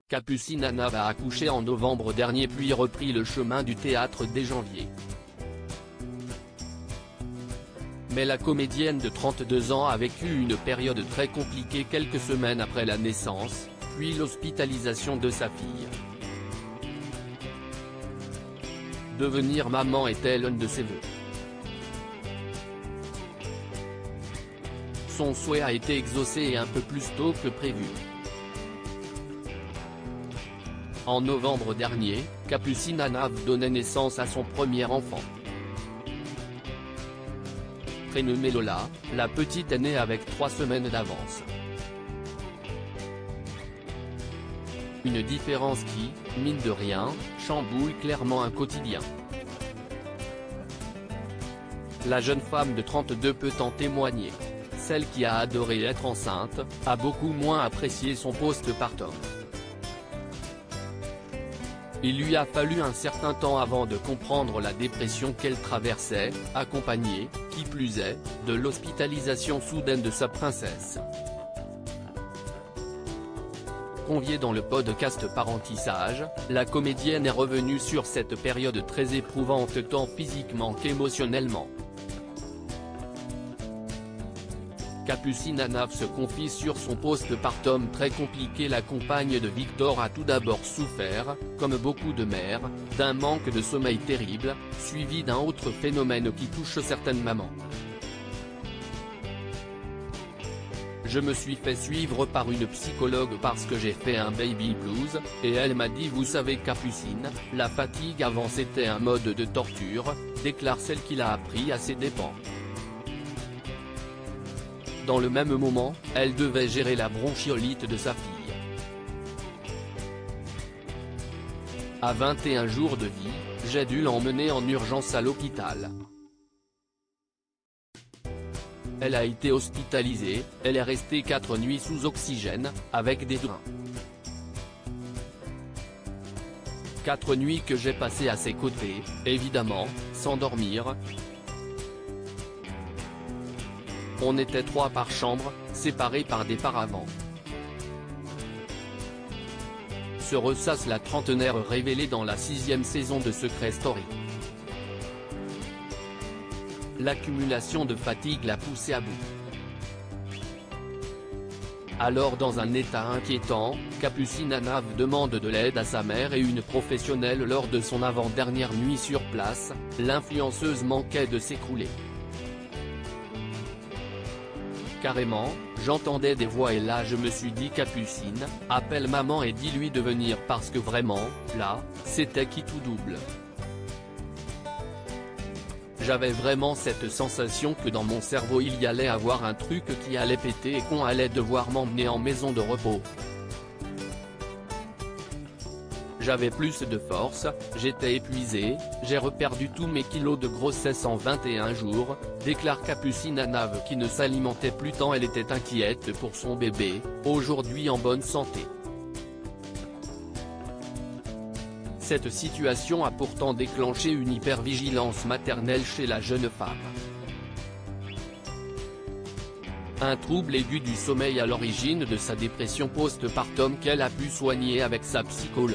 Capucine Anav a accouché en novembre dernier puis repris le chemin du théâtre dès janvier. Mais la comédienne de 32 ans a vécu une période très compliquée quelques semaines après la naissance, puis l'hospitalisation de sa fille. Devenir maman était l'un de ses vœux. Son souhait a été exaucé et un peu plus tôt que prévu. En novembre dernier, Capucine Anav donnait naissance à son premier enfant. Prénommée Lola, la petite est née avec 3 semaines d'avance. Une différence qui, mine de rien, chamboule clairement un quotidien. La jeune femme de 32 peut en témoigner. Celle qui a adoré être enceinte, a beaucoup moins apprécié son postpartum. Il lui a fallu un certain temps avant de comprendre la dépression qu'elle traversait, accompagnée, qui plus est, de l'hospitalisation soudaine de sa princesse. Conviée dans le podcast Parentissage, la comédienne est revenue sur cette période très éprouvante tant physiquement qu'émotionnellement. Capucine Anav se confie sur son postpartum très compliqué. La compagne de Victor a tout d'abord souffert, comme beaucoup de mères, d'un manque de sommeil terrible, suivi d'un autre phénomène qui touche certaines mamans. Je me suis fait suivre par une psychologue parce que j'ai fait un baby blues, et elle m'a dit vous savez Capucine, la fatigue avant c'était un mode de torture, déclare celle qui l'a appris à ses dépens. Dans le même moment, elle devait gérer la bronchiolite de sa fille. À 21 jours de vie, j'ai dû l'emmener en urgence à l'hôpital. Elle a été hospitalisée, elle est restée 4 nuits sous oxygène, avec des drains. 4 nuits que j'ai passées à ses côtés, évidemment, sans dormir. On était 3 par chambre, séparés par des paravents. Se ressasse la trentenaire révélée dans la 6e saison de Secret Story. L'accumulation de fatigue l'a poussée à bout. Alors dans un état inquiétant, Capucine Anav demande de l'aide à sa mère et une professionnelle lors de son avant-dernière nuit sur place, l'influenceuse manquait de s'écrouler. Carrément, j'entendais des voix et là je me suis dit Capucine, appelle maman et dis-lui de venir parce que vraiment, là, c'était qui tout double. J'avais vraiment cette sensation que dans mon cerveau il y allait avoir un truc qui allait péter et qu'on allait devoir m'emmener en maison de repos. J'avais plus de force, j'étais épuisé, j'ai reperdu tous mes kilos de grossesse en 21 jours, déclare Capucine Anav qui ne s'alimentait plus tant elle était inquiète pour son bébé, aujourd'hui en bonne santé. Cette situation a pourtant déclenché une hypervigilance maternelle chez la jeune femme. Un trouble aigu du sommeil à l'origine de sa dépression postpartum qu'elle a pu soigner avec sa psychologue.